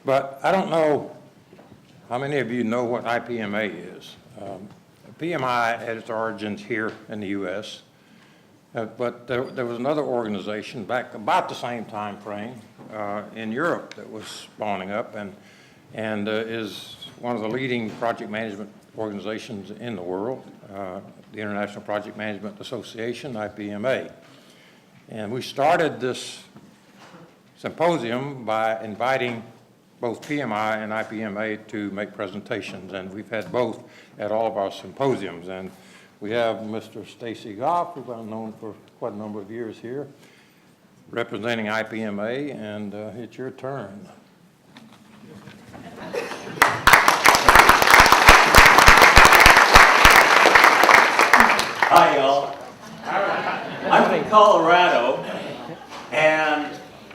But I don't know how many of you know what IPMA is. PMI had its origins here in the U.S., but there was another organization back about the same time frame in Europe that was spawning up and is one of the leading project management organizations in the world, the International Project Management Association, IPMA. And we started this symposium by inviting both PMI and IPMA to make presentations, and we've had both at all of our symposiums. And we have Mr. Stacy Goff, who I've known for quite a number of years here, representing IPMA, and it's your turn. Hi, y'all. I'm from Colorado, and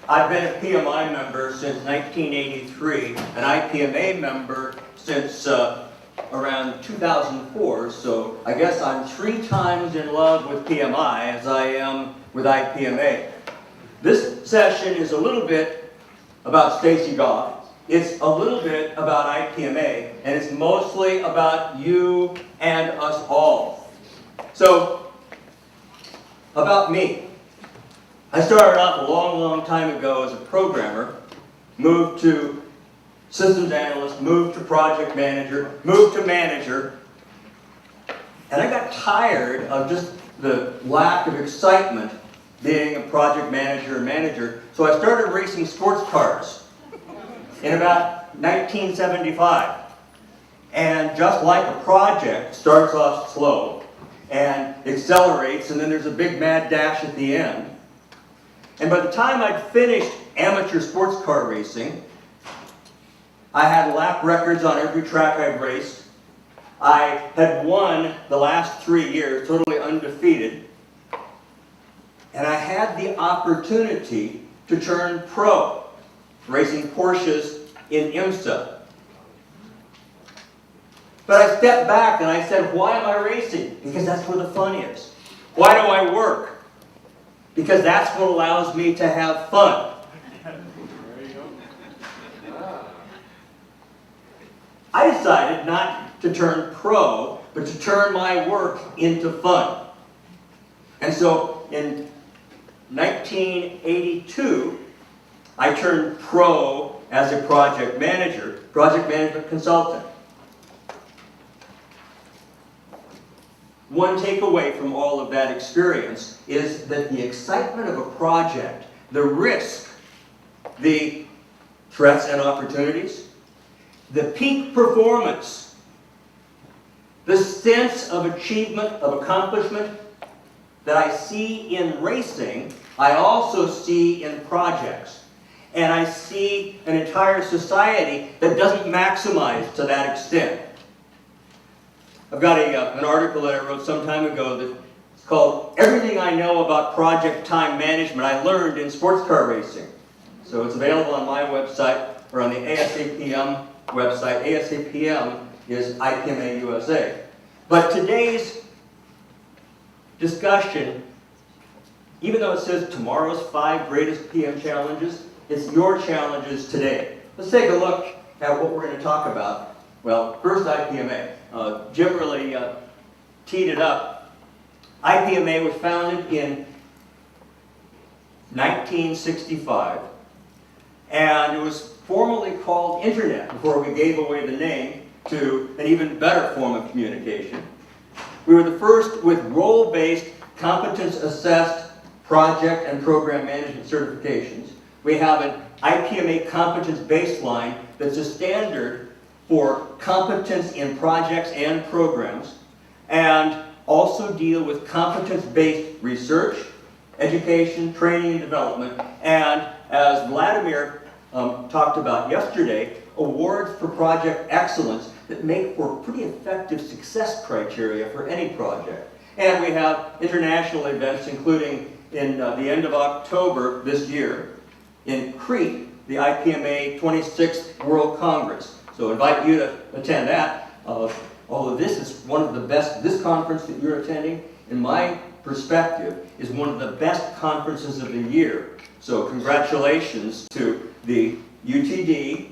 I've been a PMI member since 1983, an IPMA member since around 2004, so I guess I'm 3 times in love with PMI as I am with IPMA. This session is a little bit about Stacy Goff. It's a little bit about IPMA, and it's mostly about you and us all. So, about me. I started off a long, long time ago as a programmer, moved to systems analyst, moved to project manager, moved to manager, and I got tired of just the lack of excitement being a project manager, so I started racing sports cars in about 1975. And just like a project, starts off slow and accelerates, and then there's a big mad dash at the end. And by the time I'd finished amateur sports car racing, I had lap records on every track I'd raced. I had won the last 3 years, totally undefeated. And I had the opportunity to turn pro, racing Porsches in IMSA. But I stepped back and I said, why am I racing? Because that's where the fun is. Why do I work? Because that's what allows me to have fun. I decided not to turn pro, but to turn my work into fun. And so in 1982, I turned pro as a project manager, project management consultant. One takeaway from all of that experience is that the excitement of a project, the risk, the threats and opportunities, the peak performance, the sense of achievement, of accomplishment that I see in racing, I also see in projects. And I see an entire society that doesn't maximize to that extent. I've got an article that I wrote some time ago that's called Everything I Know About Project Time Management I Learned in Sports Car Racing. So it's available on my website or on the ASAPM website. ASAPM is IPMA USA. But today's discussion, even though it says tomorrow's 5 greatest PM challenges, it's your challenges today. Let's take a look at what we're going to talk about. Well, first IPMA. Jim really teed it up. IPMA was founded in 1965, and it was formerly called Internet before we gave away the name to an even better form of communication. We were the first with role-based, competence-assessed project and program management certifications. We have an IPMA competence baseline that's a standard for competence in projects and programs, and also deal with competence-based research, education, training, and development, and as Vladimir talked about yesterday, awards for project excellence that make for pretty effective success criteria for any project. And we have international events, including in the end of October this year in Crete, the IPMA 26th World Congress. So invite you to attend that. Although this is one of the best, this conference that you're attending, in my perspective, is one of the best conferences of the year. So congratulations to the UTD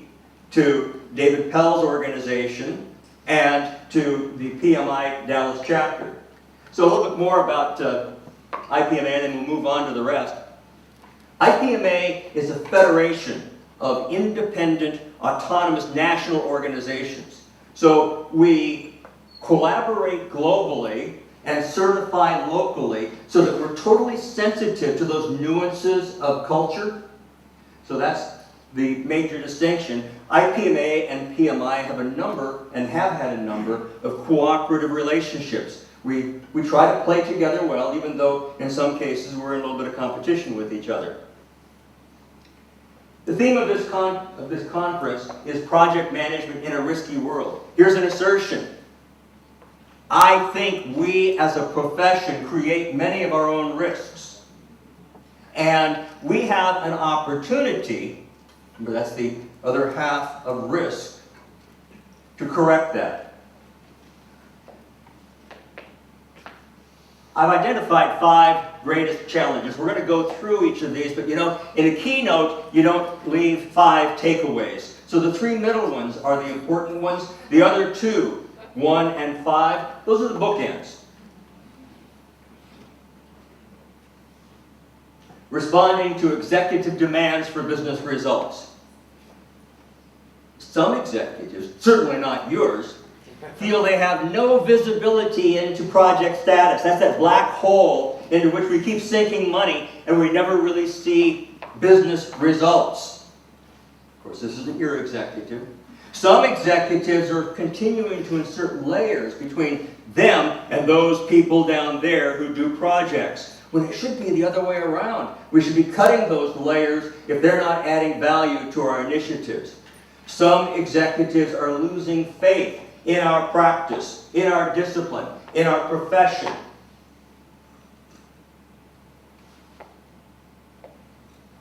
to David Pell's organization, and to the PMI Dallas chapter. So a little bit more about IPMA, and then we'll move on to the rest. IPMA is a federation of independent, autonomous national organizations. So we collaborate globally and certify locally so that we're totally sensitive to those nuances of culture. So that's the major distinction. IPMA and PMI have a number, and have had a number, of cooperative relationships. We try to play together well, even though in some cases we're in a little bit of competition with each other. The theme of this conference is project management in a risky world. Here's an assertion. I think we as a profession create many of our own risks. And we have an opportunity, but that's the other half of risk, to correct that. I've identified 5 greatest challenges. We're going to go through each of these, but you know, in a keynote, you don't leave 5 takeaways. So the 3 middle ones are the important ones. The other 2, 1 and 5, those are the bookends. Responding to executive demands for business results. Some executives, certainly not yours, feel they have no visibility into project status. That's that black hole into which we keep sinking money and we never really see business results. Of course, this isn't your executive. Some executives are continuing to insert layers between them and those people down there who do projects, when it should be the other way around. We should be cutting those layers if they're not adding value to our initiatives. Some executives are losing faith in our practice, in our discipline, in our profession.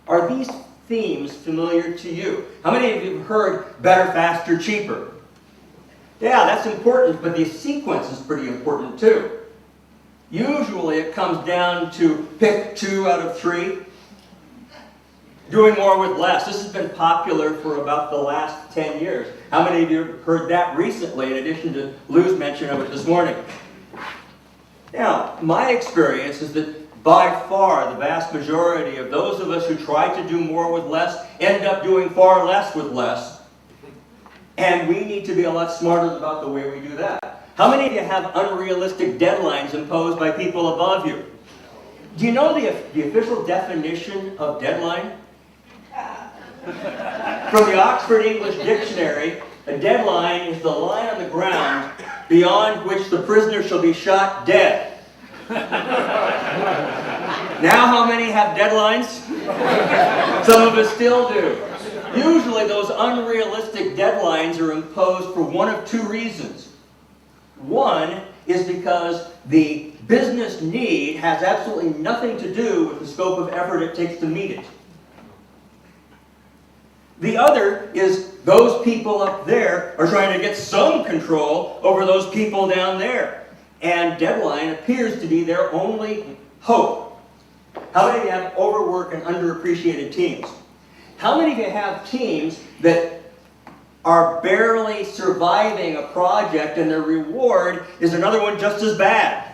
Are these themes familiar to you? How many of you have heard better, faster, cheaper? Yeah, that's important, but the sequence is pretty important too. Usually it comes down to pick 2 out of 3. Doing more with less. This has been popular for about the last 10 years. How many of you have heard that recently, in addition to Lou's mention of it this morning? Now, my experience is that by far the vast majority of those of us who try to do more with less end up doing far less with less. And we need to be a lot smarter about the way we do that. How many of you have unrealistic deadlines imposed by people above you? Do you know the official definition of deadline? From the Oxford English Dictionary, a deadline is the line on the ground beyond which the prisoner shall be shot dead. Now how many have deadlines? Some of us still do. Usually those unrealistic deadlines are imposed for one of 2 reasons. One is because the business need has absolutely nothing to do with the scope of effort it takes to meet it. The other is those people up there are trying to get some control over those people down there. And deadline appears to be their only hope. How many of you have overworked and underappreciated teams? How many of you have teams that are barely surviving a project and their reward is another one just as bad?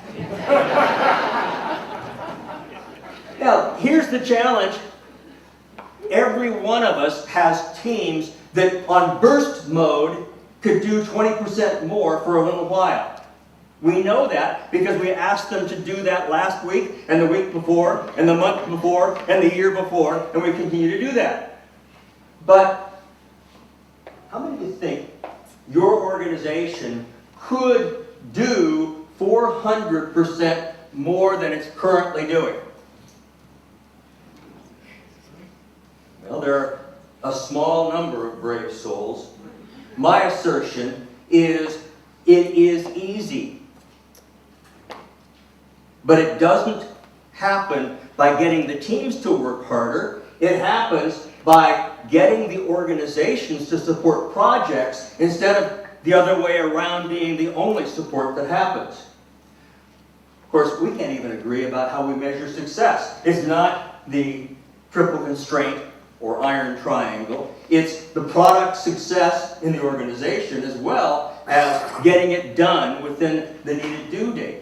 Now, here's the challenge. Every one of us has teams that on burst mode could do 20% more for a little while. We know that because we asked them to do that last week and the week before and the month before and the year before, and we continue to do that. But how many of you think your organization could do 400% more than it's currently doing? Well, there are a small number of brave souls. My assertion is it is easy. But it doesn't happen by getting the teams to work harder. It happens by getting the organizations to support projects instead of the other way around being the only support that happens. Of course, we can't even agree about how we measure success. It's not the triple constraint or iron triangle. It's the product success in the organization as well as getting it done within the needed due date.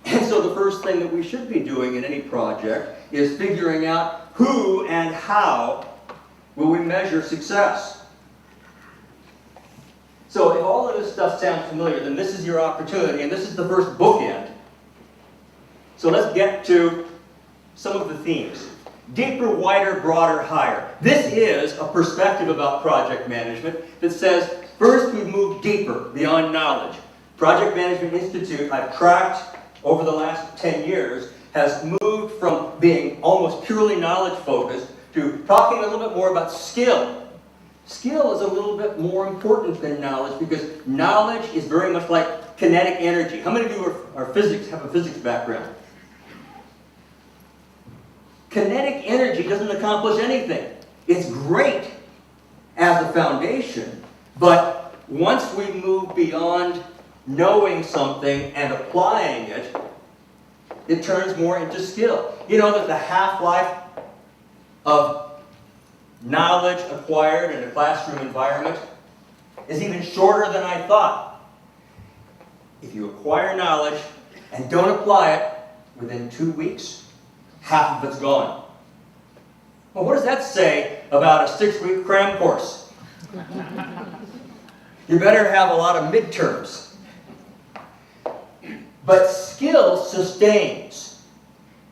And so the first thing that we should be doing in any project is figuring out who and how will we measure success. So if all of this stuff sounds familiar, then this is your opportunity, and this is the first bookend. So let's get to some of the themes. Deeper, wider, broader, higher. This is a perspective about project management that says, first we move deeper beyond knowledge. Project Management Institute, I've tracked over the last 10 years, has moved from being almost purely knowledge focused to talking a little bit more about skill. Skill is a little bit more important than knowledge because knowledge is very much like kinetic energy. How many of you have a physics background? Kinetic energy doesn't accomplish anything. It's great as a foundation, but once we move beyond knowing something and applying it, it turns more into skill. You know that the half-life of knowledge acquired in a classroom environment is even shorter than I thought. If you acquire knowledge and don't apply it within 2 weeks, half of it's gone. Well, what does that say about a 6-week cram course? You better have a lot of midterms. But skill sustains.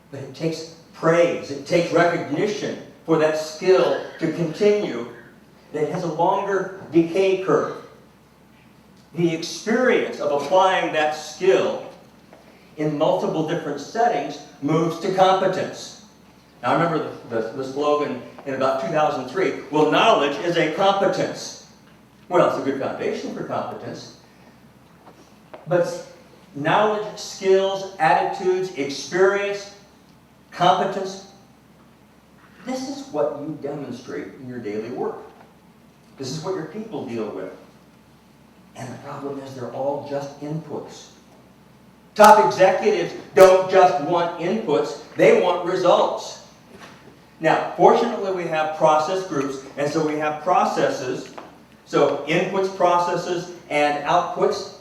But it takes praise, it takes recognition for that skill to continue. That has a longer decay curve. The experience of applying that skill in multiple different settings moves to competence. Now I remember the slogan in about 2003, well, knowledge is a competence. Well, it's a good foundation for competence. But knowledge, skills, attitudes, experience, competence, this is what you demonstrate in your daily work. This is what your people deal with. And the problem is they're all just inputs. Top executives don't just want inputs, they want results. Now, fortunately we have process groups, and so we have processes. So inputs, processes, and outputs.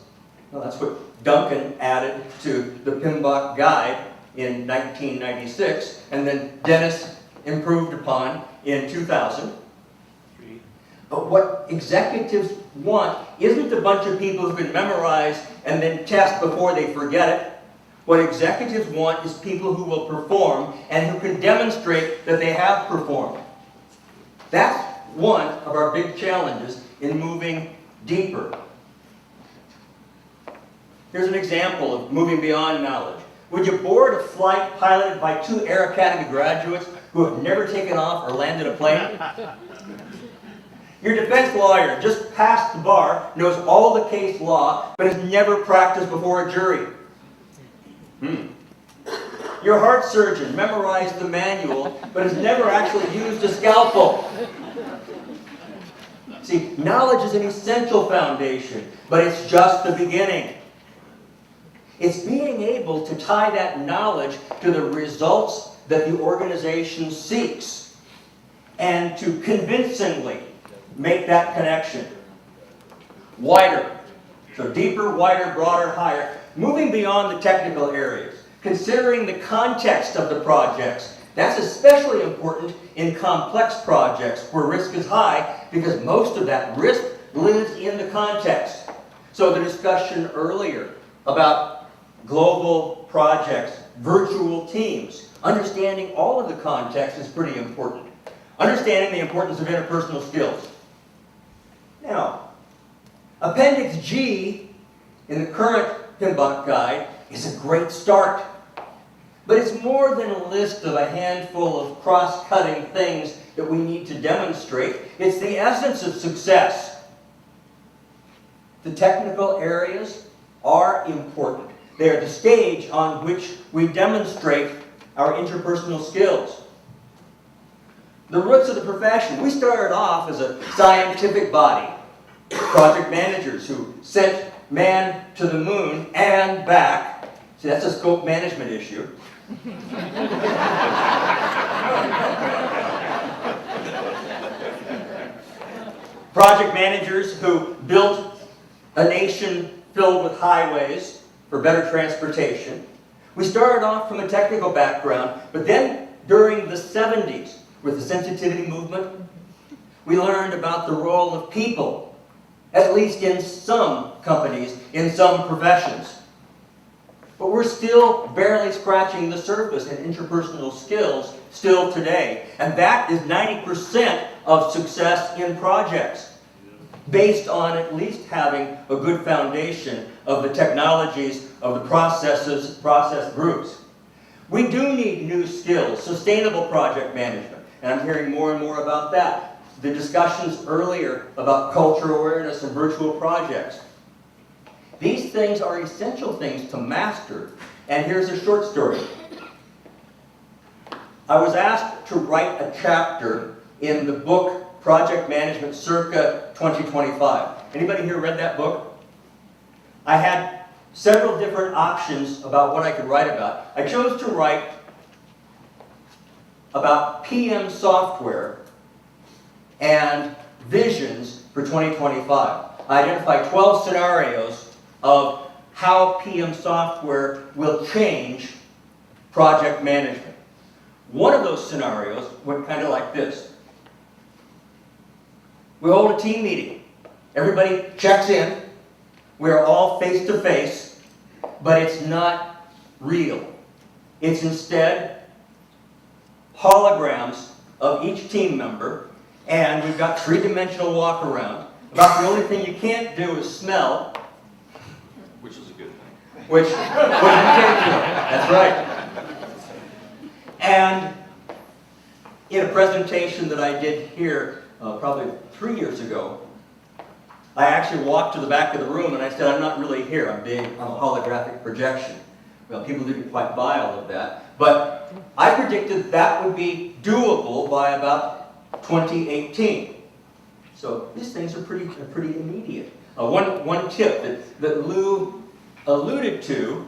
Well, that's what Duncan added to the PMBOK guide in 1996, and then Dennis improved upon in 2000. But what executives want isn't a bunch of people who can memorize and then test before they forget it. What executives want is people who will perform and who can demonstrate that they have performed. That's one of our big challenges in moving deeper. Here's an example of moving beyond knowledge. Would you board a flight piloted by 2 Air Academy graduates who have never taken off or landed a plane? Your defense lawyer just passed the bar, knows all the case law, but has never practiced before a jury. Your heart surgeon memorized the manual, but has never actually used a scalpel. See, knowledge is an essential foundation, but it's just the beginning. It's being able to tie that knowledge to the results that the organization seeks and to convincingly make that connection. Wider. So deeper, wider, broader, higher. Moving beyond the technical areas. Considering the context of the projects. That's especially important in complex projects where risk is high because most of that risk lives in the context. So the discussion earlier about global projects, virtual teams, understanding all of the context is pretty important. Understanding the importance of interpersonal skills. Now, Appendix G in the current PMBOK guide is a great start. But it's more than a list of a handful of cross-cutting things that we need to demonstrate. It's the essence of success. The technical areas are important. They are the stage on which we demonstrate our interpersonal skills. The roots of the profession. We started off as a scientific body. Project managers who sent man to the moon and back See, that's a scope management issue. Project managers who built a nation filled with highways for better transportation. We started off from a technical background, but then during the 70s, with the sensitivity movement, we learned about the role of people, at least in some companies, in some professions. But we're still barely scratching the surface in interpersonal skills still today. And that is 90% of success in projects, based on at least having a good foundation of the technologies, of the process groups. We do need new skills, sustainable project management, and I'm hearing more and more about that. The discussions earlier about cultural awareness and virtual projects. These things are essential things to master. And here's a short story. I was asked to write a chapter in the book Project Management Circa 2025. Anybody here read that book? I had several different options about what I could write about. I chose to write about PM software and visions for 2025. I identified 12 scenarios of how PM software will change project management. One of those scenarios went kind of like this. We hold a team meeting. Everybody checks in. We're all face to face, but it's not real. It's instead holograms of each team member, and we've got three-dimensional walk around. About the only thing you can't do is smell. Which is a good thing. Which you can't do. That's right. And in a presentation that I did here probably 3 years ago, I actually walked to the back of the room and I said, I'm not really here, I'm a holographic projection. Well, people didn't quite buy all of that, but I predicted that would be doable by about 2018. So these things are pretty immediate. One tip that Lou alluded to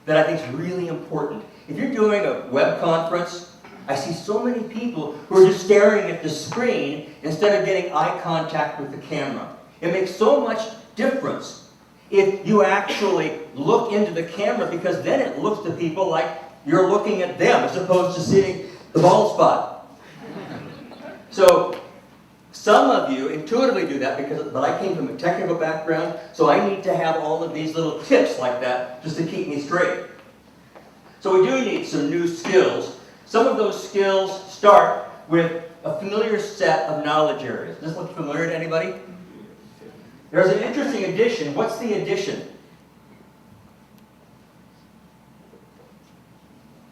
that I think is really important. If you're doing a web conference, I see so many people who are just staring at the screen instead of getting eye contact with the camera. It makes so much difference if you actually look into the camera, because then it looks to people like you're looking at them as opposed to seeing the bald spot. So some of you intuitively do that, but I came from a technical background, so I need to have all of these little tips like that just to keep me straight. So we do need some new skills. Some of those skills start with a familiar set of knowledge areas. Does this look familiar to anybody? There's an interesting addition. What's the addition?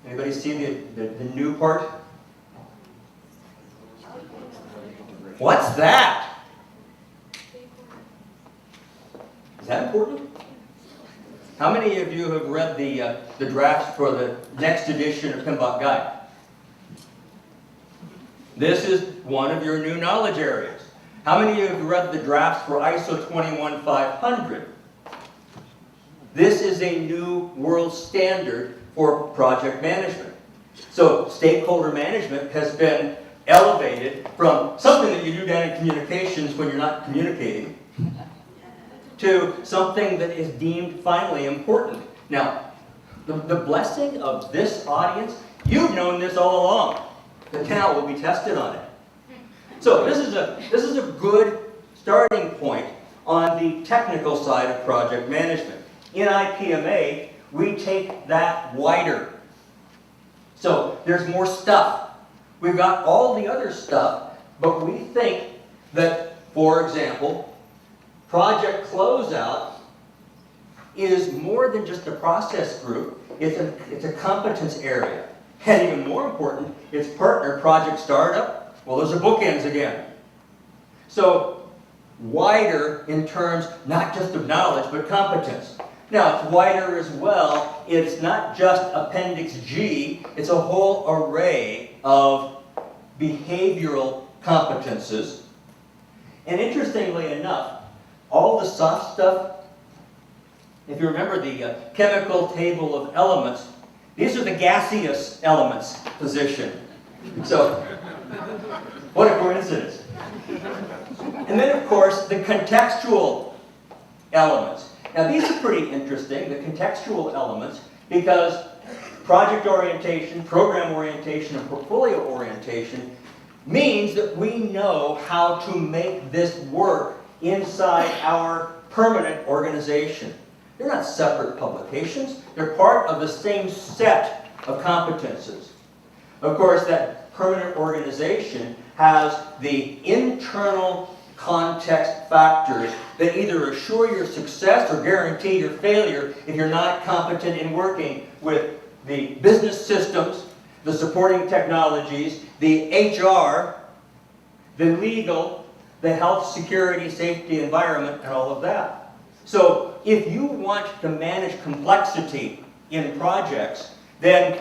Anybody see the new part? What's that? Is that important? How many of you have read the drafts for the next edition of PMBOK Guide? This is one of your new knowledge areas. How many of you have read the drafts for ISO 21500? This is a new world standard for project management. So stakeholder management has been elevated from something that you do down in communications when you're not communicating to something that is deemed finally important. Now, the blessing of this audience, you've known this all along. The now will be tested on it. So this is a good starting point on the technical side of project management. In IPMA, we take that wider. So there's more stuff. We've got all the other stuff, but we think that, for example, project closeout is more than just a process group. It's a competence area. And even more important, it's partner project startup. Well, those are bookends again. So wider in terms not just of knowledge, but competence. Now, it's wider as well. It's not just Appendix G. It's a whole array of behavioral competences. And interestingly enough, all the soft stuff if you remember the chemical table of elements, these are the gaseous elements position. So, what a coincidence. And then, of course, the contextual elements. Now, these are pretty interesting, the contextual elements, because project orientation, program orientation, and portfolio orientation means that we know how to make this work inside our permanent organization. They're not separate publications. They're part of the same set of competences. Of course, that permanent organization has the internal context factors that either assure your success or guarantee your failure if you're not competent in working with the business systems, the supporting technologies, the HR, the legal, the health, security, safety, environment, and all of that. So if you want to manage complexity in projects, then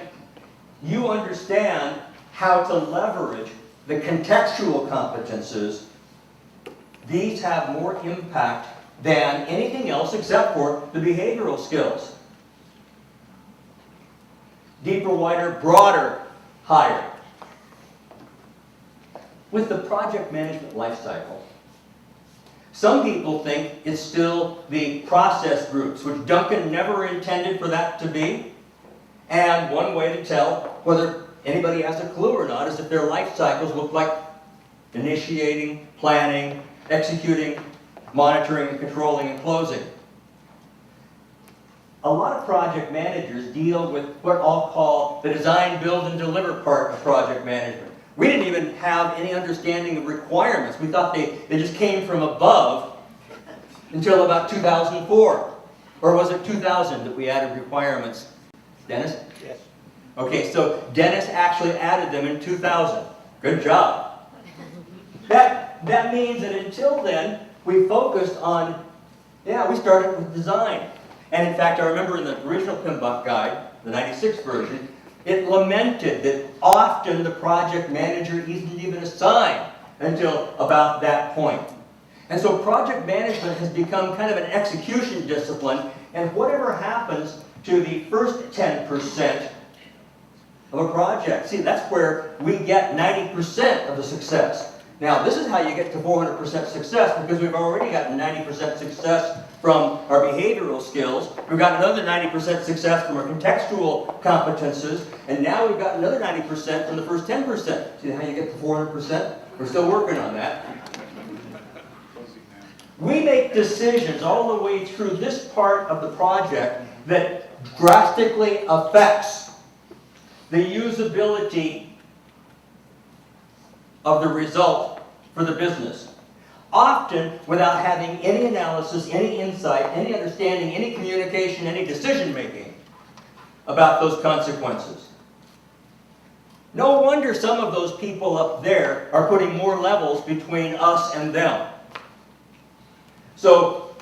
you understand how to leverage the contextual competences. These have more impact than anything else except for the behavioral skills. Deeper, wider, broader, higher. With the project management life cycle, some people think it's still the process groups, which Duncan never intended for that to be. And one way to tell whether anybody has a clue or not is if their life cycles look like initiating, planning, executing, monitoring, controlling, and closing. A lot of project managers deal with what I'll call the design, build, and deliver part of project management. We didn't even have any understanding of requirements. We thought they just came from above until about 2004. Or was it 2000 that we added requirements? Dennis? Yes. Okay, so Dennis actually added them in 2000. Good job. That means that until then, we focused on, we started with design. And in fact, I remember in the original PMBOK guide, the 96 version, it lamented that often the project manager isn't even assigned until about that point. And so project management has become kind of an execution discipline, and whatever happens to the first 10% of a project, see, that's where we get 90% of the success. Now, this is how you get to 400% success, because we've already gotten 90% success from our behavioral skills. We've got another 90% success from our contextual competences, and now we've got another 90% from the first 10%. See how you get to 400%? We're still working on that. We make decisions all the way through this part of the project that drastically affects the usability of the result for the business. Often without having any analysis, any insight, any understanding, any communication, any decision making about those consequences. No wonder some of those people up there are putting more levels between us and them. So,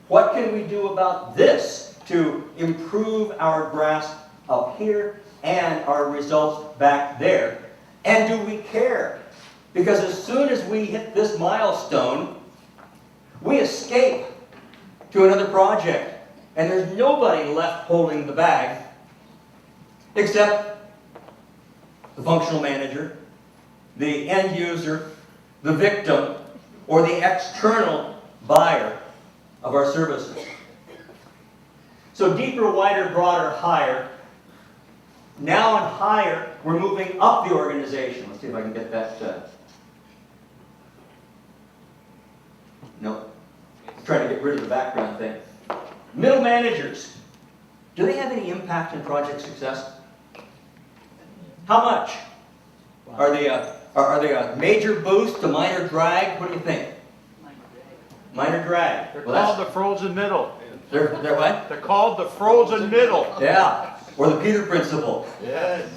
what can we do about this to improve our grasp up here and our results back there? And do we care? Because as soon as we hit this milestone, we escape to another project. And there's nobody left holding the bag except the functional manager, the end user, the victim, or the external buyer of our services. So deeper, wider, broader, higher. Now on higher, we're moving up the organization. Let's see if I can get that. No. Trying to get rid of the background thing. Middle managers. Do they have any impact in project success? How much? Are they a major boost, a minor drag? What do you think? Minor drag. They're called the frozen middle. They're what? They're called the frozen middle. Yeah. Or the Peter Principle. Yes.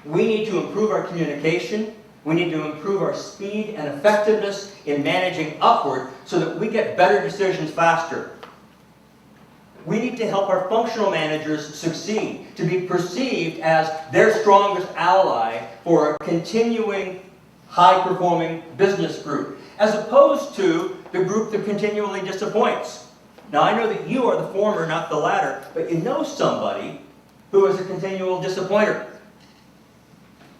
We need to improve our communication. We need to improve our speed and effectiveness in managing upward so that we get better decisions faster. We need to help our functional managers succeed, to be perceived as their strongest ally for a continuing high-performing business group, as opposed to the group that continually disappoints. Now, I know that you are the former, not the latter, but you know somebody who is a continual disappointer.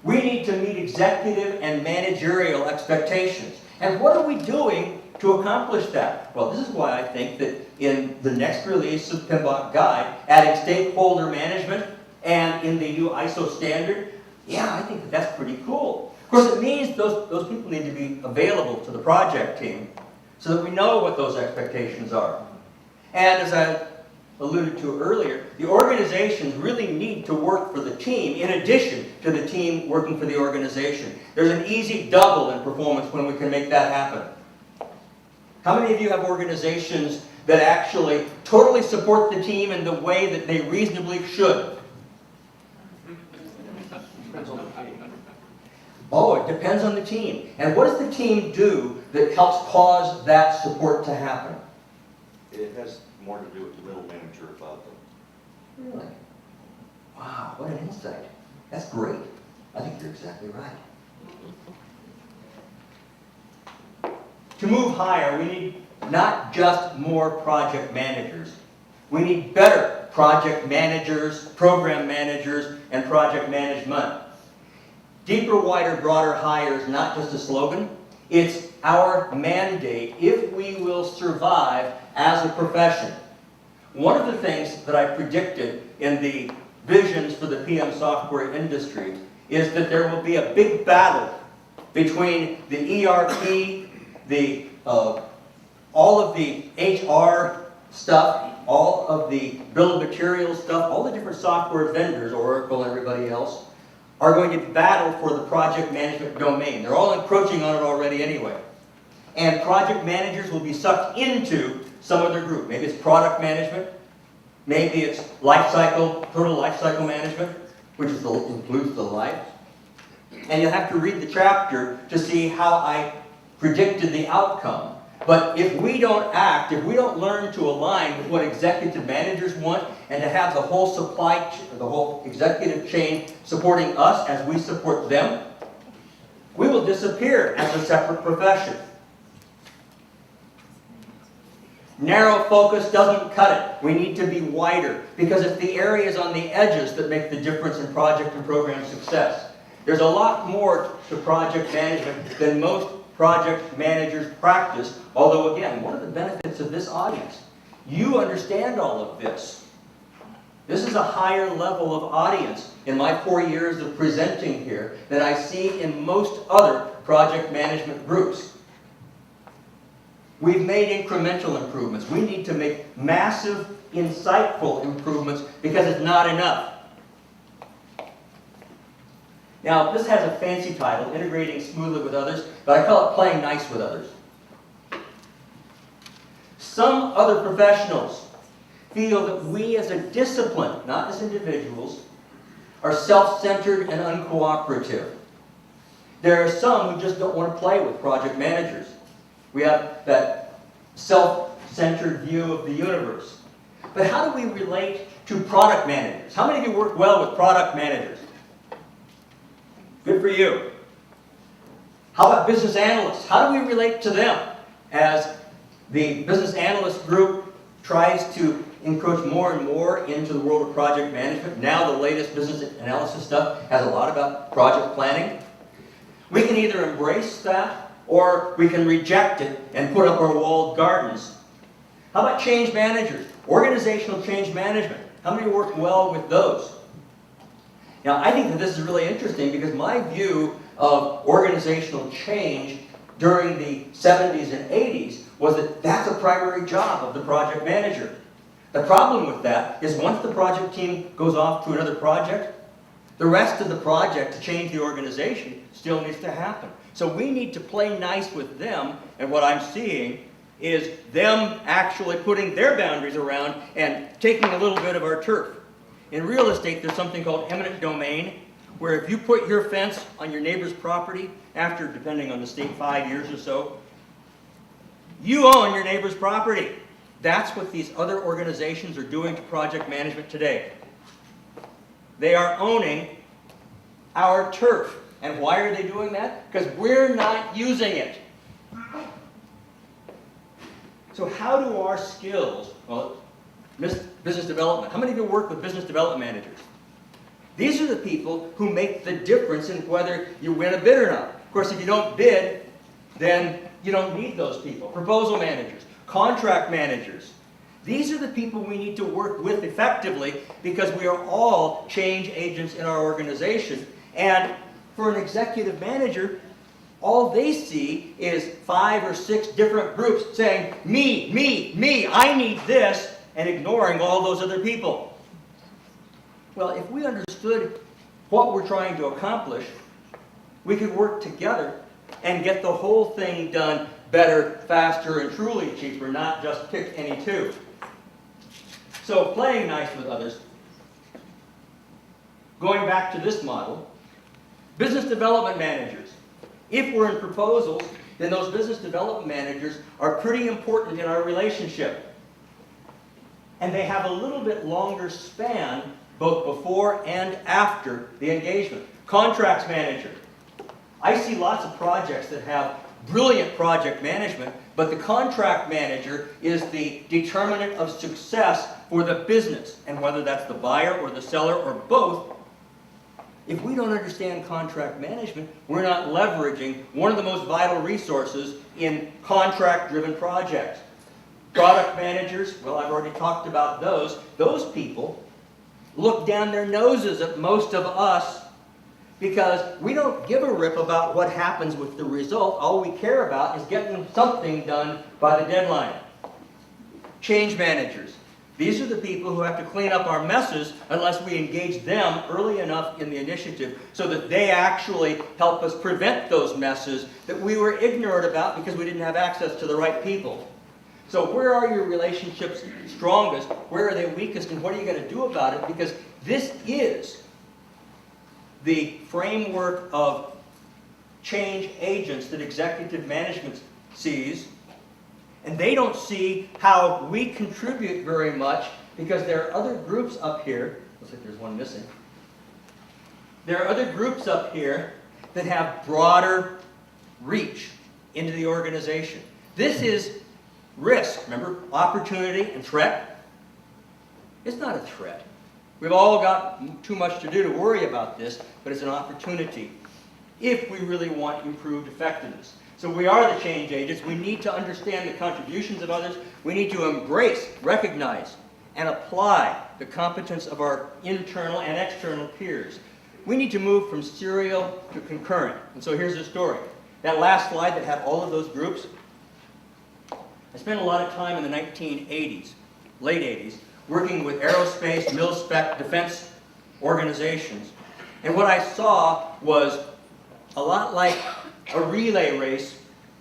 We need to meet executive and managerial expectations. And what are we doing to accomplish that? Well, this is why I think that in the next release of PMBOK Guide, adding stakeholder management and in the new ISO standard, yeah, I think that that's pretty cool. Of course, it means those people need to be available to the project team so that we know what those expectations are. And as I alluded to earlier, the organizations really need to work for the team in addition to the team working for the organization. There's an easy double in performance when we can make that happen. How many of you have organizations that actually totally support the team in the way that they reasonably should? Oh, it depends on the team. And what does the team do that helps cause that support to happen? It has more to do with the middle manager above them. Really? Wow, what an insight. That's great. I think you're exactly right. To move higher, we need not just more project managers. We need better project managers, program managers, and project management. Deeper, wider, broader, higher is not just a slogan. It's our mandate if we will survive as a profession. One of the things that I predicted in the visions for the PM software industry is that there will be a big battle between the ERP, all of the HR stuff, all of the bill of materials stuff, all the different software vendors, Oracle and everybody else, are going to battle for the project management domain. They're all encroaching on it already anyway. And project managers will be sucked into some other group. Maybe it's product management, maybe it's total life cycle management, which includes the life. And you'll have to read the chapter to see how I predicted the outcome. But if we don't act, if we don't learn to align with what executive managers want and to have the whole the whole executive chain supporting us as we support them, we will disappear as a separate profession. Narrow focus doesn't cut it. We need to be wider because it's the areas on the edges that make the difference in project and program success. There's a lot more to project management than most project managers practice, although again, one of the benefits of this audience, you understand all of this. This is a higher level of audience in my 4 years of presenting here than I see in most other project management groups. We've made incremental improvements. We need to make massive, insightful improvements because it's not enough. Now, this has a fancy title, Integrating Smoothly with Others, but I call it Playing Nice with Others. Some other professionals feel that we as a discipline, not as individuals, are self-centered and uncooperative. There are some who just don't want to play with project managers. We have that self-centered view of the universe. But how do we relate to product managers? How many of you work well with product managers? Good for you. How about business analysts? How do we relate to them as the business analyst group tries to encroach more and more into the world of project management? Now the latest business analysis stuff has a lot about project planning. We can either embrace that or we can reject it and put up our walled gardens. How about change managers? Organizational change management. How many work well with those? Now, I think that this is really interesting because my view of organizational change during the 70s and 80s was that that's a primary job of the project manager. The problem with that is once the project team goes off to another project, the rest of the project to change the organization still needs to happen. So we need to play nice with them, and what I'm seeing is them actually putting their boundaries around and taking a little bit of our turf. In real estate, there's something called eminent domain, where if you put your fence on your neighbor's property after, depending on the state, 5 years or so, you own your neighbor's property. That's what these other organizations are doing to project management today. They are owning our turf. And why are they doing that? Because we're not using it. So how do our skills, well, business development, how many of you work with business development managers? These are the people who make the difference in whether you win a bid or not. Of course, if you don't bid, then you don't need those people. Proposal managers, contract managers. These are the people we need to work with effectively because we are all change agents in our organization. And for an executive manager, all they see is 5 or 6 different groups saying, me, me, me, I need this, and ignoring all those other people. Well, if we understood what we're trying to accomplish, we could work together and get the whole thing done better, faster, and truly cheaper, not just pick any two. So playing nice with others, going back to this model, business development managers. If we're in proposals, then those business development managers are pretty important in our relationship. And they have a little bit longer span both before and after the engagement. Contracts manager. I see lots of projects that have brilliant project management, but the contract manager is the determinant of success for the business. And whether that's the buyer or the seller or both, if we don't understand contract management, we're not leveraging one of the most vital resources in contract-driven projects. Product managers, well, I've already talked about those. Those people look down their noses at most of us because we don't give a rip about what happens with the result. All we care about is getting something done by the deadline. Change managers. These are the people who have to clean up our messes unless we engage them early enough in the initiative so that they actually help us prevent those messes that we were ignorant about because we didn't have access to the right people. So where are your relationships strongest? Where are they weakest? And what are you going to do about it? Because this is the framework of change agents that executive management sees. And they don't see how we contribute very much because there are other groups up here. Looks like there's one missing. There are other groups up here that have broader reach into the organization. This is risk. Remember, opportunity and threat? It's not a threat. We've all got too much to do to worry about this, but it's an opportunity if we really want improved effectiveness. So we are the change agents. We need to understand the contributions of others. We need to embrace, recognize, and apply the competence of our internal and external peers. We need to move from serial to concurrent. And so here's the story. That last slide that had all of those groups, I spent a lot of time in the 1980s, late 80s, working with aerospace, mil-spec, defense organizations. And what I saw was a lot like a relay race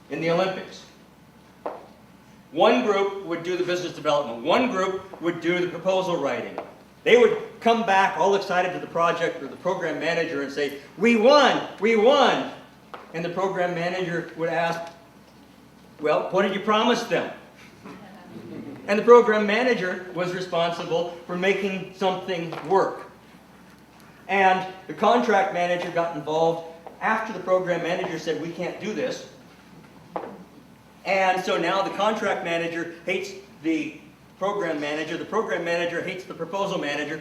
in the Olympics. One group would do the business development. One group would do the proposal writing. They would come back all excited to the project or the program manager and say, "We won! We won!" And the program manager would ask, "Well, what did you promise them?" And the program manager was responsible for making something work. And the contract manager got involved after the program manager said, "We can't do this." And so now the contract manager hates the program manager hates the proposal manager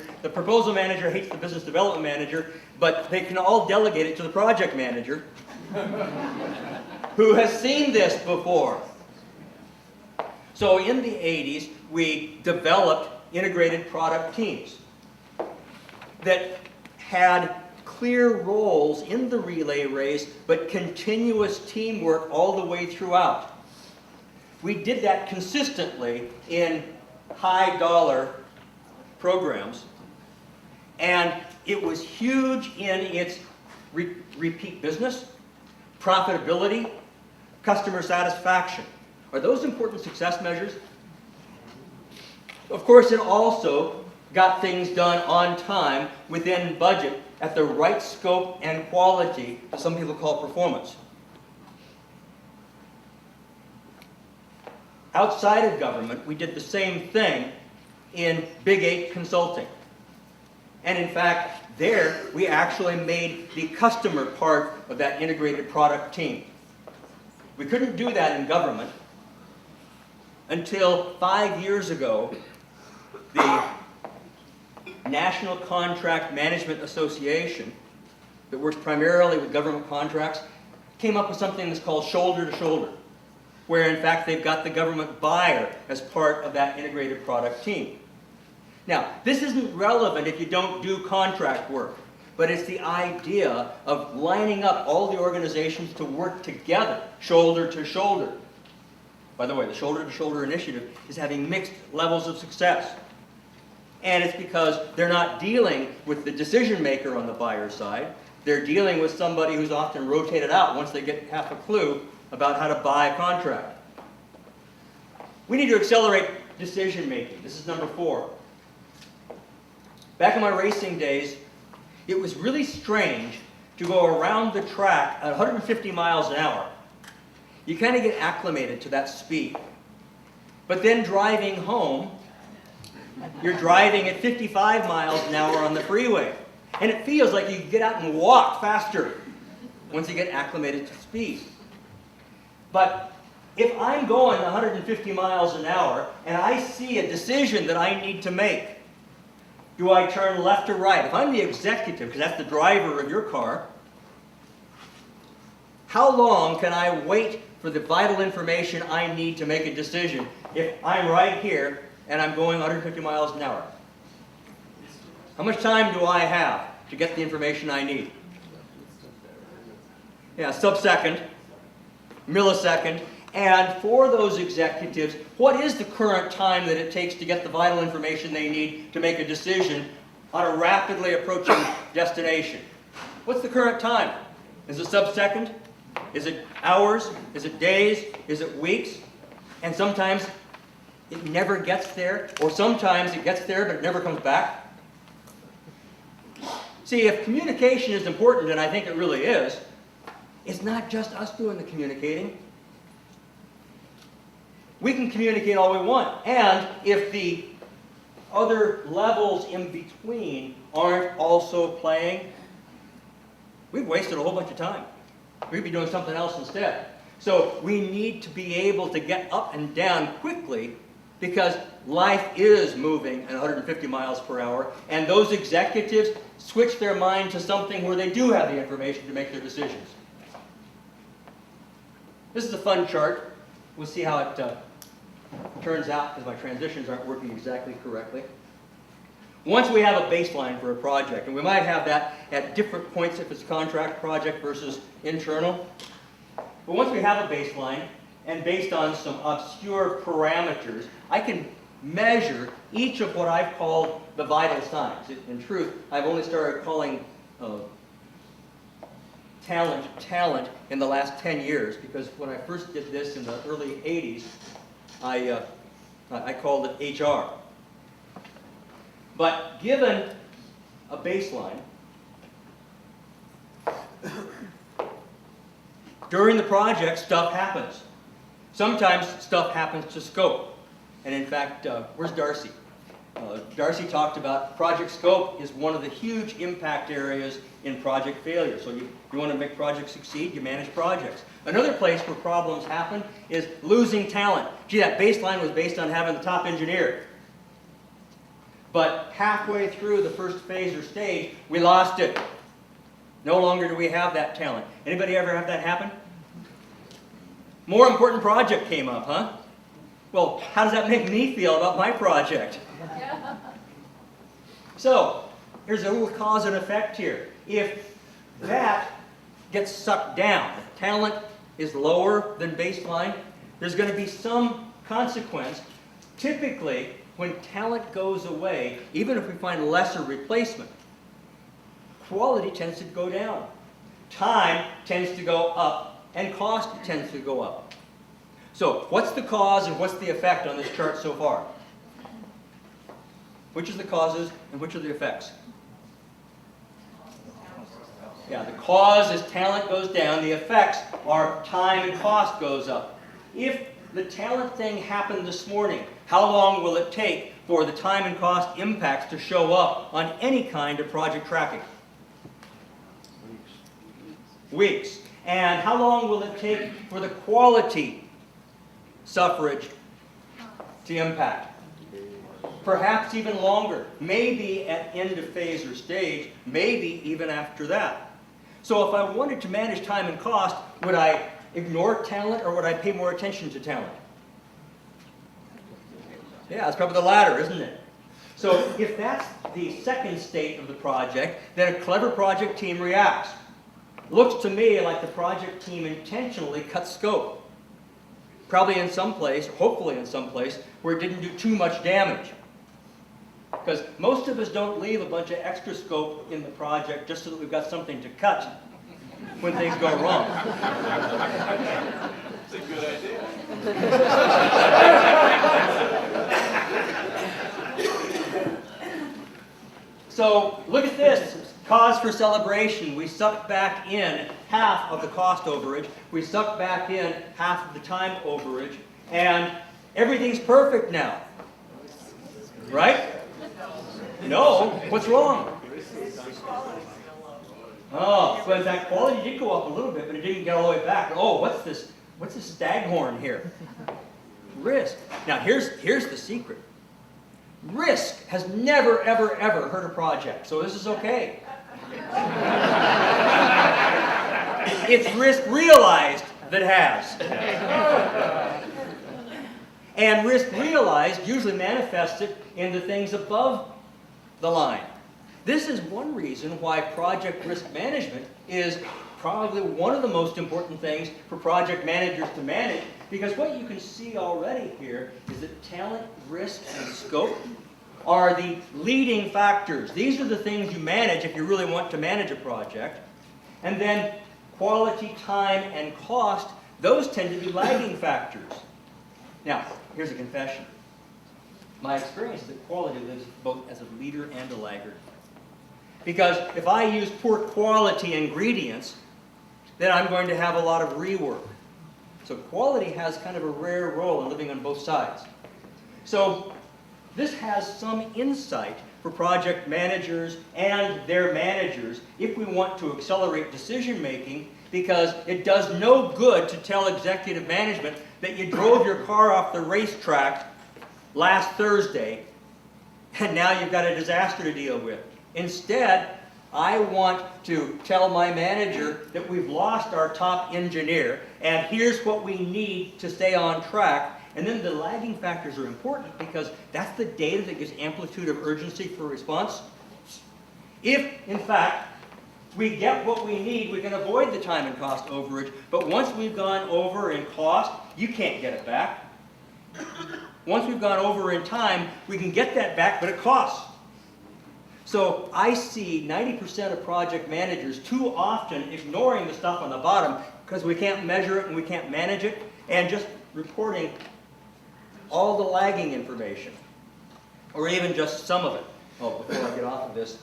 hates the business development manager, but they can all delegate it to the project manager who has seen this before. So in the 80s, we developed integrated product teams that had clear roles in the relay race, but continuous teamwork all the way throughout. We did that consistently in high-dollar programs, and it was huge in its repeat business, profitability, customer satisfaction. Are those important success measures? Of course, it also got things done on time, within budget, at the right scope and quality that some people call performance. Outside of government, we did the same thing in Big 8 consulting. And in fact, there we actually made the customer part of that integrated product team. We couldn't do that in government. until 5 years ago, the National Contract Management Association, that works primarily with government contracts, came up with something that's called shoulder to shoulder, where in fact they've got the government buyer as part of that integrated product team. Now, this isn't relevant if you don't do contract work, but it's the idea of lining up all the organizations to work together, shoulder to shoulder. By the way, the shoulder to shoulder initiative is having mixed levels of success. And it's because they're not dealing with the decision maker on the buyer side. They're dealing with somebody who's often rotated out once they get half a clue about how to buy a contract. We need to accelerate decision making. This is number 4. Back in my racing days, it was really strange to go around the track at 150 miles an hour. You kind of get acclimated to that speed. But then driving home, you're driving at 55 miles an hour on the freeway. And it feels like you get out and walk faster once you get acclimated to speed. But if I'm going 150 miles an hour and I see a decision that I need to make, do I turn left or right? If I'm the executive, because that's the driver of your car, how long can I wait for the vital information I need to make a decision if I'm right here and I'm going 150 miles an hour? How much time do I have to get the information I need? Yeah, sub-second, millisecond. And for those executives, what is the current time that it takes to get the vital information they need to make a decision on a rapidly approaching destination? What's the current time? Is it sub-second? Is it hours? Is it days? Is it weeks? And sometimes it never gets there, or sometimes it gets there but it never comes back. See, if communication is important, and I think it really is, it's not just us doing the communicating. We can communicate all we want. And if the other levels in between aren't also playing, we've wasted a whole bunch of time. We'd be doing something else instead. So we need to be able to get up and down quickly because life is moving at 150 miles per hour, and those executives switch their mind to something where they do have the information to make their decisions. This is a fun chart. We'll see how it turns out because my transitions aren't working exactly correctly. Once we have a baseline for a project, and we might have that at different points if it's contract project versus internal, but once we have a baseline, and based on some obscure parameters, I can measure each of what I've called the vital signs. In truth, I've only started calling talent in the last 10 years, because when I first did this in the early 80s, I called it HR. But given a baseline, during the project, stuff happens. Sometimes stuff happens to scope. And in fact, where's Darcy? Darcy talked about project scope is one of the huge impact areas in project failure. So you want to make projects succeed, you manage projects. Another place where problems happen is losing talent. Gee, that baseline was based on having the top engineer. But halfway through the first phase or stage, we lost it. No longer do we have that talent. Anybody ever have that happen? More important project came up, huh? Well, how does that make me feel about my project? So, here's a little cause and effect here. If that gets sucked down, if talent is lower than baseline, there's going to be some consequence. Typically, when talent goes away, even if we find lesser replacement, quality tends to go down. Time tends to go up, and cost tends to go up. So, what's the cause and what's the effect on this chart so far? Which is the causes and which are the effects? Yeah, the cause is talent goes down. The effects are time and cost goes up. If the talent thing happened this morning, how long will it take for the time and cost impacts to show up on any kind of project tracking? Weeks. And how long will it take for the quality suffrage to impact. Perhaps even longer, maybe at end of phase or stage, maybe even after that. So if I wanted to manage time and cost, would I ignore talent or would I pay more attention to talent? Yeah, it's probably the latter, isn't it? So if that's the second state of the project, then a clever project team reacts. Looks to me like the project team intentionally cut scope. Probably in some place, hopefully in some place, where it didn't do too much damage. Because most of us don't leave a bunch of extra scope in the project just so that we've got something to cut when things go wrong. It's a good idea. So look at this, cause for celebration. We sucked back in half of the cost overage. We sucked back in half of the time overage. And everything's perfect now. Right? No, what's wrong? Oh, but that quality did go up a little bit, but it didn't get all the way back. Oh, what's this staghorn here? Risk. Now here's the secret. Risk has never, ever, ever hurt a project, so this is okay. It's risk realized that has. And risk realized usually manifests it in the things above the line. This is one reason why project risk management is probably one of the most important things for project managers to manage, because what you can see already here is that talent, risk, and scope are the leading factors. These are the things you manage if you really want to manage a project. And then quality, time, and cost, those tend to be lagging factors. Now, here's a confession. My experience is that quality lives both as a leader and a laggard. Because if I use poor quality ingredients, then I'm going to have a lot of rework. So quality has kind of a rare role in living on both sides. So this has some insight for project managers and their managers if we want to accelerate decision making, because it does no good to tell executive management that you drove your car off the racetrack last Thursday and now you've got a disaster to deal with. Instead, I want to tell my manager that we've lost our top engineer and here's what we need to stay on track. And then the lagging factors are important because that's the data that gives amplitude of urgency for response. If, in fact, we get what we need, we can avoid the time and cost overage. But once we've gone over in cost, you can't get it back. Once we've gone over in time, we can get that back, but it costs. So I see 90% of project managers too often ignoring the stuff on the bottom because we can't measure it and we can't manage it, and just reporting all the lagging information, or even just some of it. Oh, before I get off of this,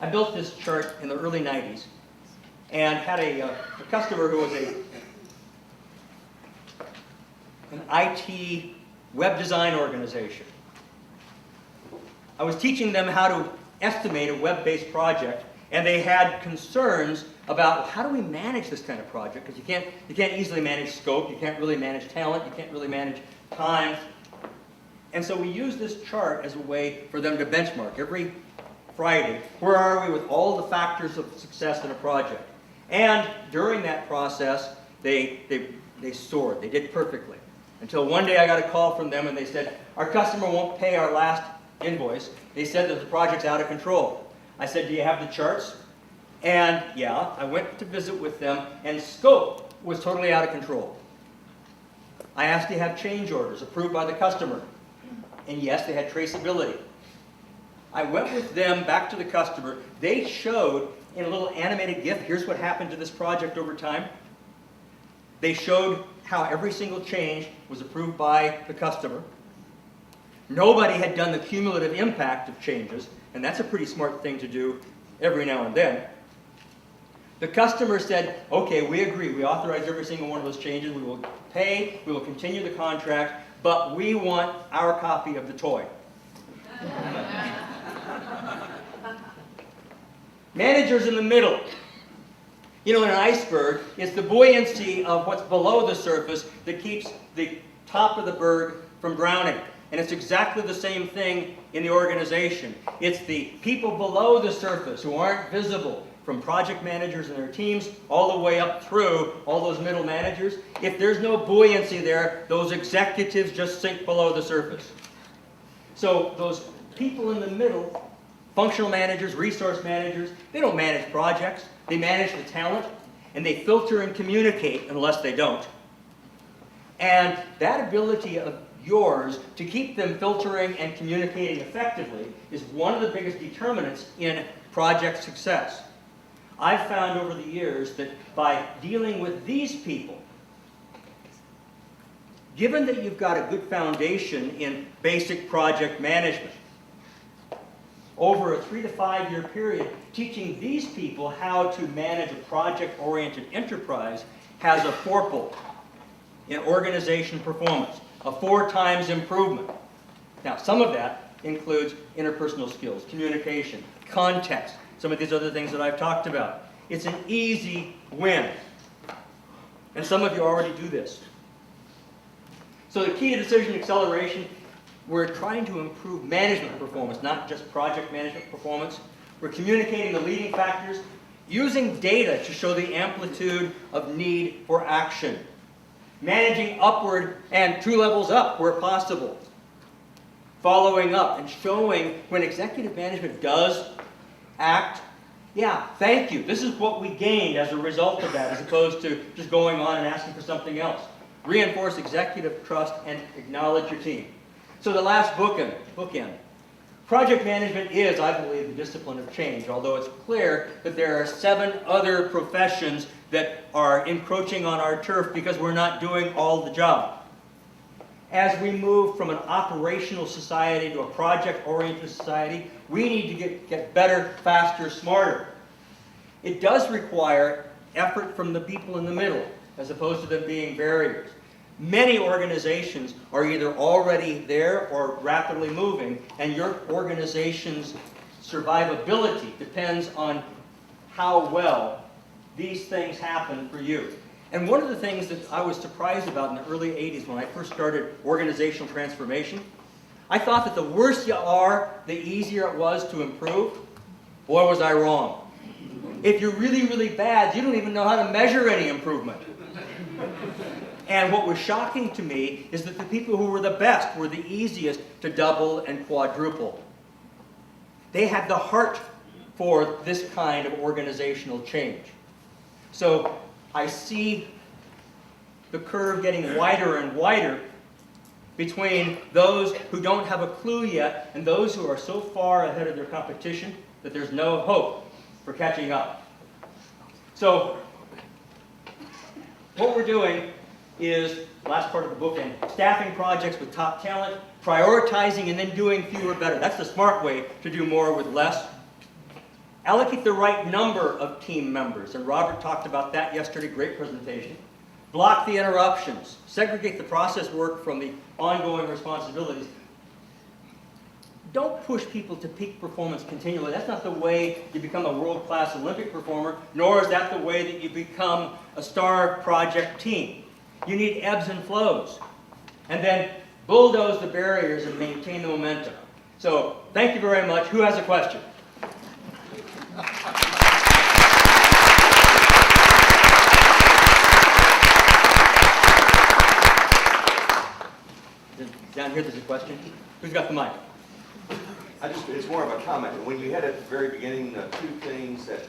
I built this chart in the early 90s and had a customer who was an IT web design organization. I was teaching them how to estimate a web-based project, and they had concerns about how do we manage this kind of project, because you can't easily manage scope, you can't really manage talent, you can't really manage time. And so we used this chart as a way for them to benchmark every Friday. Where are we with all the factors of success in a project? And during that process, they soared. They did perfectly. Until one day I got a call from them and they said, our customer won't pay our last invoice. They said that the project's out of control. I said, do you have the charts? And yeah, I went to visit with them and scope was totally out of control. I asked to have change orders approved by the customer. And yes, they had traceability. I went with them back to the customer. They showed in a little animated GIF, here's what happened to this project over time. They showed how every single change was approved by the customer. Nobody had done the cumulative impact of changes, and that's a pretty smart thing to do every now and then. The customer said, okay, we agree, we authorize every single one of those changes, we will pay, we will continue the contract, but we want our copy of the toy. Managers in the middle. You know, in an iceberg, it's the buoyancy of what's below the surface that keeps the top of the berg from drowning. And it's exactly the same thing in the organization. It's the people below the surface who aren't visible, from project managers and their teams all the way up through all those middle managers. If there's no buoyancy there, those executives just sink below the surface. So those people in the middle, functional managers, resource managers, they don't manage projects. They manage the talent, and they filter and communicate unless they don't. And that ability of yours to keep them filtering and communicating effectively is one of the biggest determinants in project success. I've found over the years that by dealing with these people, given that you've got a good foundation in basic project management, over a 3 to 5 year period, teaching these people how to manage a project-oriented enterprise has a fourfold in organization performance, a 4 times improvement. Now, some of that includes interpersonal skills, communication, context, some of these other things that I've talked about. It's an easy win. And some of you already do this. So the key to decision acceleration, we're trying to improve management performance, not just project management performance. We're communicating the leading factors, using data to show the amplitude of need for action. Managing upward and 2 levels up where possible. Following up and showing when executive management does act, yeah, thank you. This is what we gained as a result of that, as opposed to just going on and asking for something else. Reinforce executive trust and acknowledge your team. So the last bookend. Project management is, I believe, the discipline of change, although it's clear that there are 7 other professions that are encroaching on our turf because we're not doing all the job. As we move from an operational society to a project-oriented society, we need to get better, faster, smarter. It does require effort from the people in the middle, as opposed to them being barriers. Many organizations are either already there or rapidly moving, and your organization's survivability depends on how well these things happen for you. And one of the things that I was surprised about in the early 80s when I first started organizational transformation, I thought that the worse you are, the easier it was to improve. Boy, was I wrong. If you're really, really bad, you don't even know how to measure any improvement. And what was shocking to me is that the people who were the best were the easiest to double and quadruple. They had the heart for this kind of organizational change. So I see the curve getting wider and wider between those who don't have a clue yet and those who are so far ahead of their competition that there's no hope for catching up. So what we're doing is, last part of the bookend, staffing projects with top talent, prioritizing and then doing fewer better. That's the smart way to do more with less. Allocate the right number of team members, and Robert talked about that yesterday, great presentation. Block the interruptions. Segregate the process work from the ongoing responsibilities. Don't push people to peak performance continually. That's not the way you become a world-class Olympic performer, nor is that the way that you become a star project team. You need ebbs and flows. And then bulldoze the barriers and maintain the momentum. So, thank you very much. Who has a question? Down here, there's a question. Who's got the mic? It's more of a comment. When you had at the very beginning the 2 things that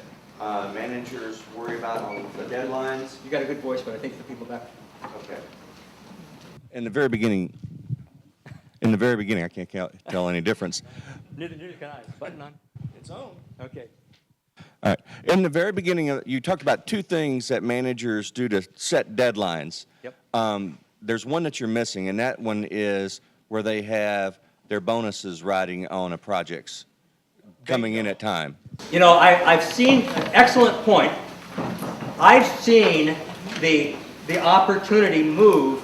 managers worry about on the deadlines. You got a good voice, but I think the people back. Okay. In the very beginning, I can't tell any difference. Neither can I. Button on? It's on. Okay. All right. In the very beginning, you talked about 2 things that managers do to set deadlines. Yep. There's one that you're missing, and that one is where they have their bonuses riding on a project's coming in at time. You know, I've seen an excellent point. I've seen the opportunity move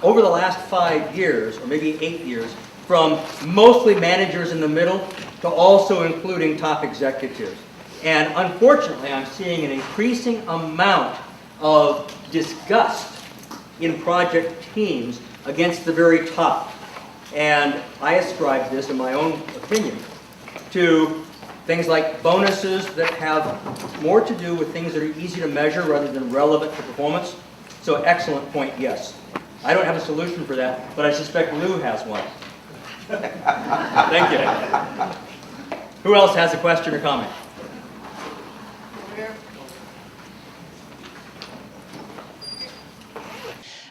over the last 5 years, or maybe 8 years, from mostly managers in the middle to also including top executives. And unfortunately, I'm seeing an increasing amount of disgust in project teams against the very top. And I ascribe this, in my own opinion, to things like bonuses that have more to do with things that are easy to measure rather than relevant to performance. So excellent point, yes. I don't have a solution for that, but I suspect Lou has one. Thank you. Who else has a question or comment?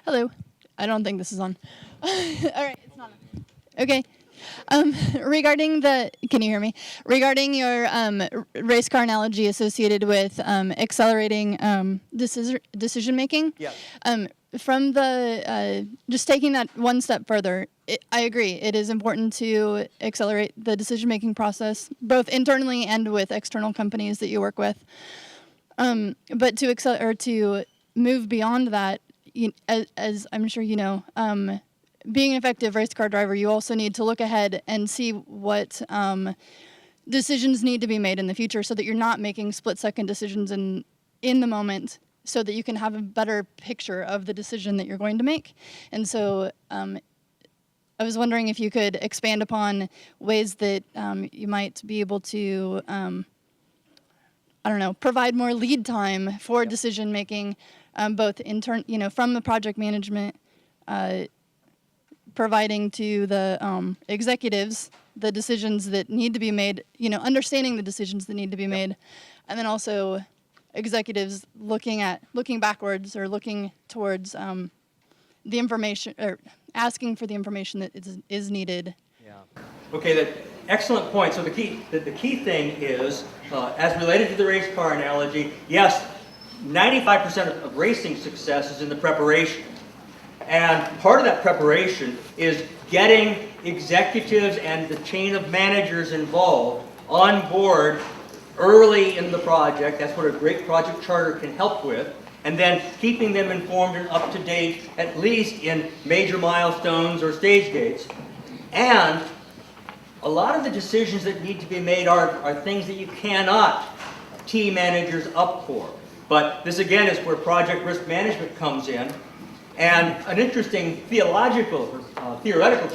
Hello. I don't think this is on. All right, it's not on. Okay. Regarding can you hear me? Regarding your race car analogy associated with accelerating decision making. Yeah. From the just taking that one step further, I agree. It is important to accelerate the decision making process, both internally and with external companies that you work with. But to move beyond that, as I'm sure you know, being an effective race car driver, you also need to look ahead and see what decisions need to be made in the future, so that you're not making split-second decisions in the moment, so that you can have a better picture of the decision that you're going to make. And so I was wondering if you could expand upon ways that you might be able to, provide more lead time for decision making, both from the project management, providing to the executives the decisions that need to be made, understanding the decisions that need to be made, and then also executives looking backwards or looking towards the information, or asking for the information that is needed. Yeah. Okay, excellent point. So the key thing is, as related to the race car analogy, yes, 95% of racing success is in the preparation. And part of that preparation is getting executives and the chain of managers involved on board early in the project. That's what a great project charter can help with. And then keeping them informed and up to date, at least in major milestones or stage gates. And a lot of the decisions that need to be made are things that you cannot tee managers up for. But this again is where project risk management comes in. And an interesting theoretical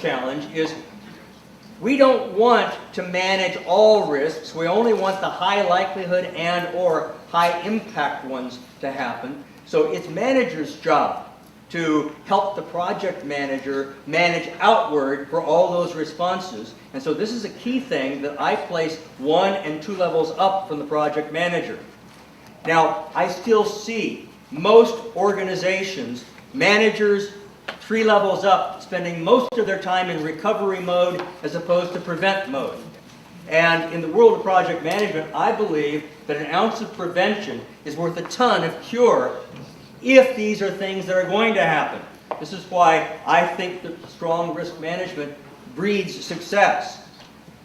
challenge is we don't want to manage all risks. We only want the high likelihood and or high impact ones to happen. So it's manager's job to help the project manager manage outward for all those responses. And so this is a key thing that I place 1 and 2 levels up from the project manager. Now, I still see most organizations, managers 3 levels up, spending most of their time in recovery mode as opposed to prevent mode. And in the world of project management, I believe that an ounce of prevention is worth a ton of cure if these are things that are going to happen. This is why I think that strong risk management breeds success.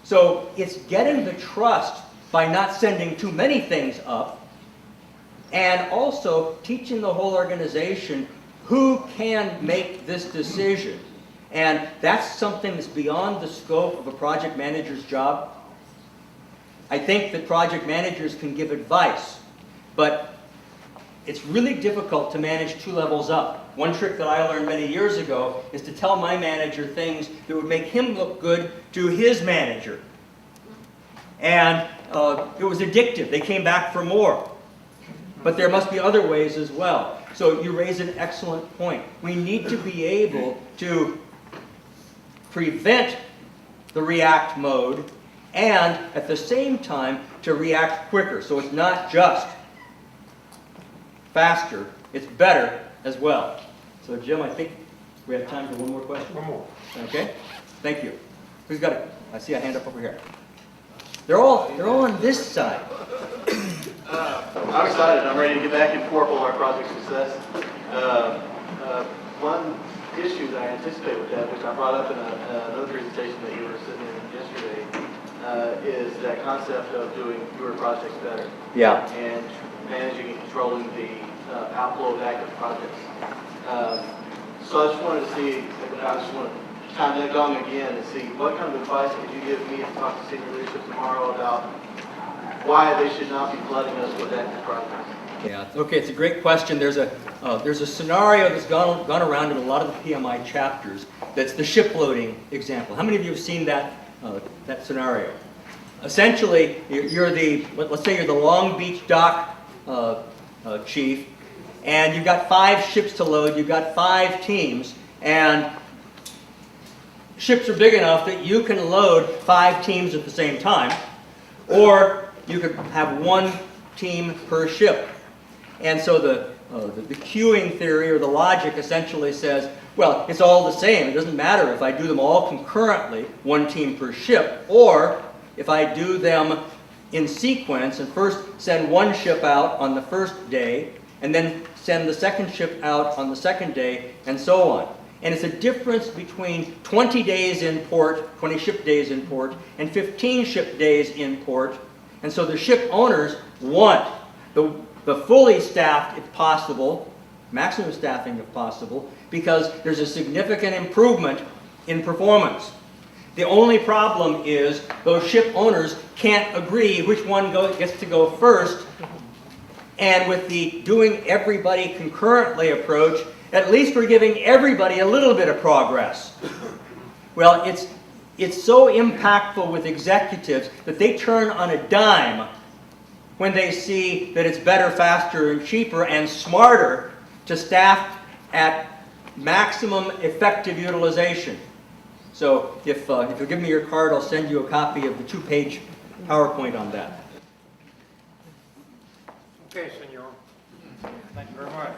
So it's getting the trust by not sending too many things up, and also teaching the whole organization who can make this decision. And that's something that's beyond the scope of a project manager's job. I think that project managers can give advice, but it's really difficult to manage 2 levels up. One trick that I learned many years ago is to tell my manager things that would make him look good to his manager. And it was addictive. They came back for more. But there must be other ways as well. So you raise an excellent point. We need to be able to prevent the react mode and at the same time to react quicker. So it's not just faster, it's better as well. So Jim, I think we have time for one more question. One more. Okay, thank you. Who's got it? I see a hand up over here. They're all on this side. I'm excited. I'm ready to get back and forth on our project success. One issue that I anticipate with that, which I brought up in another presentation that you were sitting in yesterday, is that concept of doing fewer projects better. Yeah. And managing and controlling the outflow of active projects. So I just wanted to see, I just want to time that gong again and see what kind of advice could you give me to talk to senior leadership tomorrow about why they should not be flooding us with active projects. Yeah, okay, it's a great question. There's a scenario that's gone around in a lot of the PMI chapters. That's the shiploading example. How many of you have seen that scenario? Essentially, let's say you're the Long Beach dock chief, and you've got 5 ships to load. You've got 5 teams, and ships are big enough that you can load 5 teams at the same time, or you could have 1 team per ship. And so the queuing theory or the logic essentially says, well, it's all the same. It doesn't matter if I do them all concurrently, 1 team per ship, or if I do them in sequence and first send 1 ship out on the first day, and then send the second ship out on the second day, and so on. And it's a difference between 20 days in port, 20 ship days in port, and 15 ship days in port. And so the ship owners want the fully staffed if possible, maximum staffing if possible, because there's a significant improvement in performance. The only problem is those ship owners can't agree which one gets to go first. And with the doing everybody concurrently approach, at least we're giving everybody a little bit of progress. Well, it's so impactful with executives that they turn on a dime when they see that it's better, faster, and cheaper and smarter to staff at maximum effective utilization. So if you'll give me your card, I'll send you a copy of the 2-page PowerPoint on that. Okay, senor. Thank you very much.